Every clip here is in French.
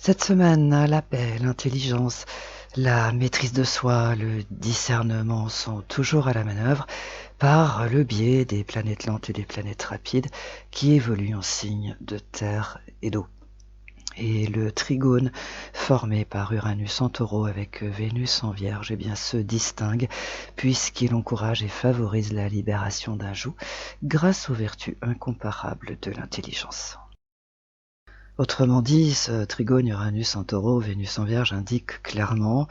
Cette semaine, la paix, l'intelligence, la maîtrise de soi, le discernement sont toujours à la manœuvre par le biais des planètes lentes et des planètes rapides qui évoluent en signes de terre et d'eau. Et le trigone formé par Uranus en taureau avec Vénus en vierge se distingue puisqu'il encourage et favorise la libération d'un joug grâce aux vertus incomparables de l'intelligence. Autrement dit, ce trigone Uranus en taureau, Vénus en vierge indique clairement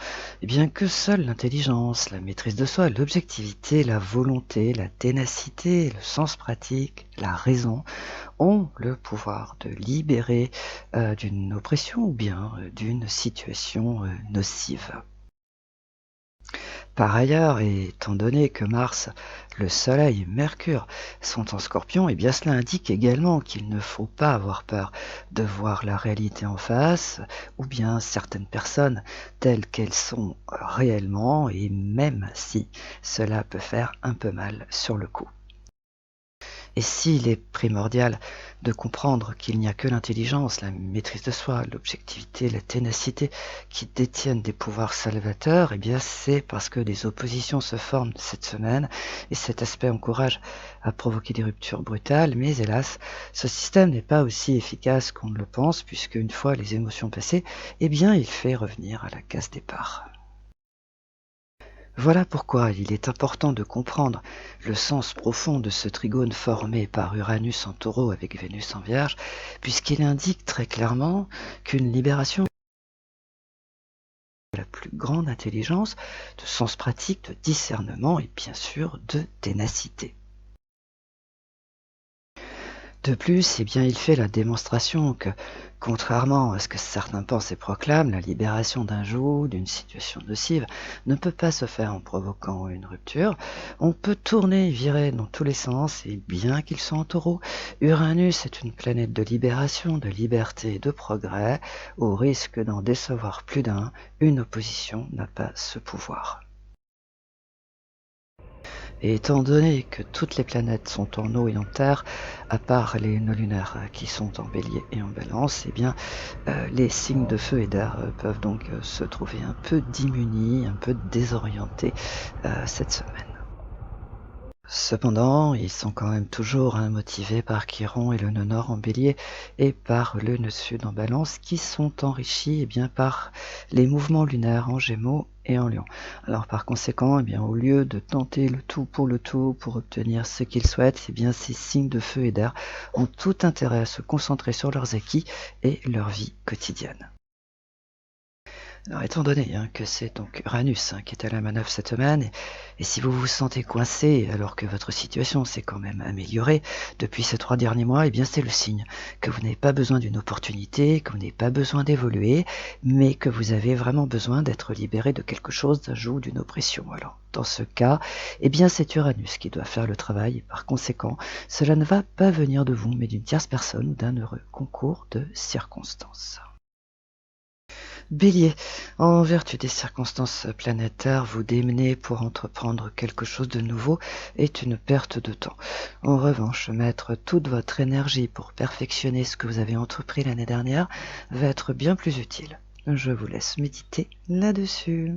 que seule l'intelligence, la maîtrise de soi, l'objectivité, la volonté, la ténacité, le sens pratique, la raison ont le pouvoir de libérer d'une oppression ou bien d'une situation nocive. Par ailleurs, étant donné que Mars, le Soleil et Mercure sont en Scorpion, cela indique également qu'il ne faut pas avoir peur de voir la réalité en face, ou bien certaines personnes telles qu'elles sont réellement, et même si cela peut faire un peu mal sur le coup. Et s'il est primordial de comprendre qu'il n'y a que l'intelligence, la maîtrise de soi, l'objectivité, la ténacité qui détiennent des pouvoirs salvateurs, c'est parce que des oppositions se forment cette semaine et cet aspect encourage à provoquer des ruptures brutales, mais hélas, ce système n'est pas aussi efficace qu'on ne le pense puisque une fois les émotions passées, il fait revenir à la case départ. Voilà pourquoi il est important de comprendre le sens profond de ce trigone formé par Uranus en taureau avec Vénus en vierge, puisqu'il indique très clairement qu'une libération de la plus grande intelligence, de sens pratique, de discernement et bien sûr de ténacité. De plus, il fait la démonstration que, contrairement à ce que certains pensent et proclament, la libération d'un joug, d'une situation nocive, ne peut pas se faire en provoquant une rupture. On peut tourner et virer dans tous les sens, et bien qu'ils soient en taureau, Uranus est une planète de libération, de liberté et de progrès. Au risque d'en décevoir plus d'un, une opposition n'a pas ce pouvoir. Et étant donné que toutes les planètes sont en eau et en terre, à part les nœuds lunaires qui sont en bélier et en balance, les signes de feu et d'air peuvent donc se trouver un peu démunis, un peu désorientés cette semaine. Cependant, ils sont quand même toujours motivés par Chiron et le nœud nord en bélier et par le nœud sud en balance qui sont enrichis par les mouvements lunaires en gémeaux et en lion. Alors par conséquent, au lieu de tenter le tout pour obtenir ce qu'ils souhaitent, ces signes de feu et d'air ont tout intérêt à se concentrer sur leurs acquis et leur vie quotidienne. Alors, étant donné que c'est donc Uranus qui est à la manœuvre cette semaine, et si vous vous sentez coincé alors que votre situation s'est quand même améliorée depuis ces 3 derniers mois, c'est le signe que vous n'avez pas besoin d'une opportunité, que vous n'avez pas besoin d'évoluer, mais que vous avez vraiment besoin d'être libéré de quelque chose, d'un joug, d'une oppression. Alors, dans ce cas, c'est Uranus qui doit faire le travail, et par conséquent, cela ne va pas venir de vous, mais d'une tierce personne ou d'un heureux concours de circonstances. Bélier, en vertu des circonstances planétaires, vous démener pour entreprendre quelque chose de nouveau est une perte de temps. En revanche, mettre toute votre énergie pour perfectionner ce que vous avez entrepris l'année dernière va être bien plus utile. Je vous laisse méditer là-dessus.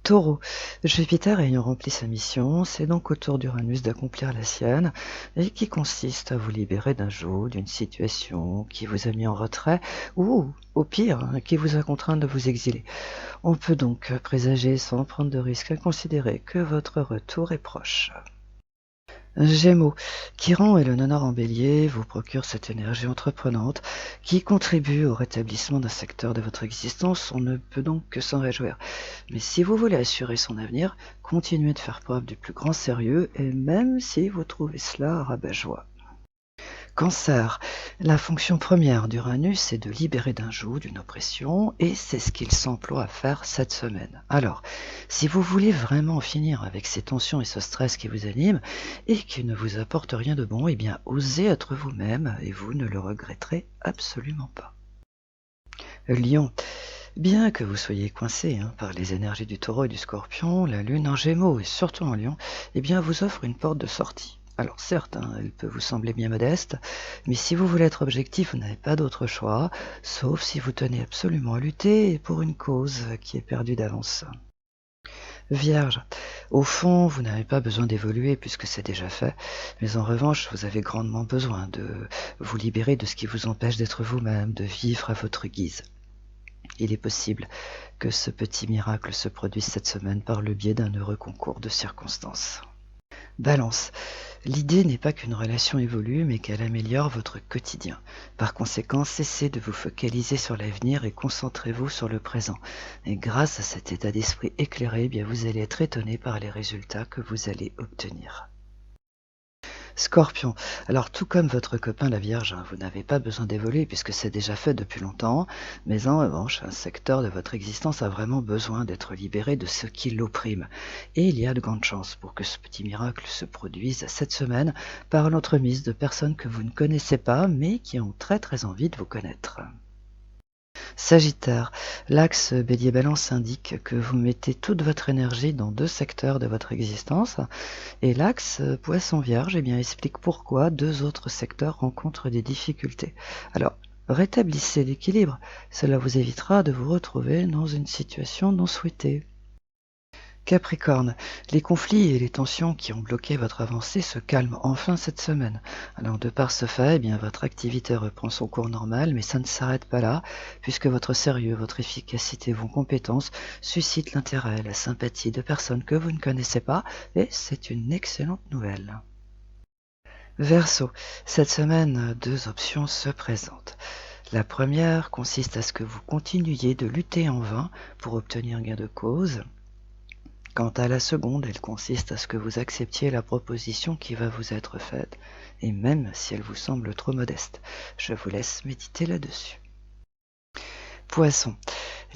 Taureau, Jupiter ayant rempli sa mission, c'est donc au tour d'Uranus d'accomplir la sienne, et qui consiste à vous libérer d'un joug, d'une situation qui vous a mis en retrait, ou, au pire, qui vous a contraint de vous exiler. On peut donc présager sans prendre de risques inconsidérés que votre retour est proche. Gémeaux, Chiron et le nœud nord en bélier vous procurent cette énergie entreprenante qui contribue au rétablissement d'un secteur de votre existence. On ne peut donc que s'en réjouir. Mais si vous voulez assurer son avenir, continuez de faire preuve du plus grand sérieux, et même si vous trouvez cela rabat-joie. Cancer, la fonction première d'Uranus est de libérer d'un joug, d'une oppression, et c'est ce qu'il s'emploie à faire cette semaine. Alors, si vous voulez vraiment finir avec ces tensions et ce stress qui vous animent, et qui ne vous apporte rien de bon, osez être vous-même, et vous ne le regretterez absolument pas. Lion, bien que vous soyez coincé par les énergies du taureau et du scorpion, la lune en gémeaux et surtout en lion, vous offre une porte de sortie. Alors certes, hein, elle peut vous sembler bien modeste, mais si vous voulez être objectif, vous n'avez pas d'autre choix, sauf si vous tenez absolument à lutter pour une cause qui est perdue d'avance. Vierge, au fond, vous n'avez pas besoin d'évoluer puisque c'est déjà fait, mais en revanche, vous avez grandement besoin de vous libérer de ce qui vous empêche d'être vous-même, de vivre à votre guise. Il est possible que ce petit miracle se produise cette semaine par le biais d'un heureux concours de circonstances. Balance. L'idée n'est pas qu'une relation évolue, mais qu'elle améliore votre quotidien. Par conséquent, cessez de vous focaliser sur l'avenir et concentrez-vous sur le présent. Et grâce à cet état d'esprit éclairé, eh bien, vous allez être étonné par les résultats que vous allez obtenir. Scorpion, alors tout comme votre copain la Vierge, hein, vous n'avez pas besoin d'évoluer puisque c'est déjà fait depuis longtemps, mais en revanche, un secteur de votre existence a vraiment besoin d'être libéré de ce qui l'opprime. Et il y a de grandes chances pour que ce petit miracle se produise cette semaine par l'entremise de personnes que vous ne connaissez pas, mais qui ont très très envie de vous connaître. Sagittaire, l'axe Bélier-Balance indique que vous mettez toute votre énergie dans deux secteurs de votre existence et l'axe Poisson-Vierge explique pourquoi deux autres secteurs rencontrent des difficultés. Alors, rétablissez l'équilibre, cela vous évitera de vous retrouver dans une situation non souhaitée. Capricorne, les conflits et les tensions qui ont bloqué votre avancée se calment enfin cette semaine. Alors de par ce fait, votre activité reprend son cours normal, mais ça ne s'arrête pas là, puisque votre sérieux, votre efficacité, vos compétences suscitent l'intérêt, la sympathie de personnes que vous ne connaissez pas, et c'est une excellente nouvelle. Verseau, cette semaine, deux options se présentent. La première consiste à ce que vous continuiez de lutter en vain pour obtenir gain de cause. Quant à la seconde, elle consiste à ce que vous acceptiez la proposition qui va vous être faite, et même si elle vous semble trop modeste. Je vous laisse méditer là-dessus. Poisson,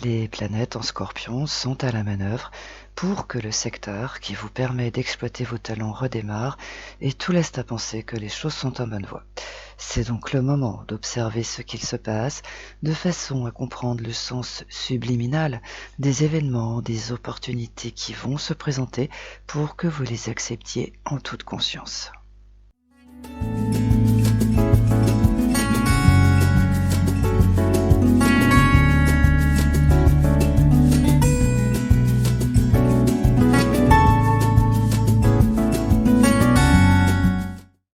les planètes en Scorpion sont à la manœuvre pour que le secteur qui vous permet d'exploiter vos talents redémarre, et tout laisse à penser que les choses sont en bonne voie. C'est donc le moment d'observer ce qu'il se passe, de façon à comprendre le sens subliminal des événements, des opportunités qui vont se présenter pour que vous les acceptiez en toute conscience.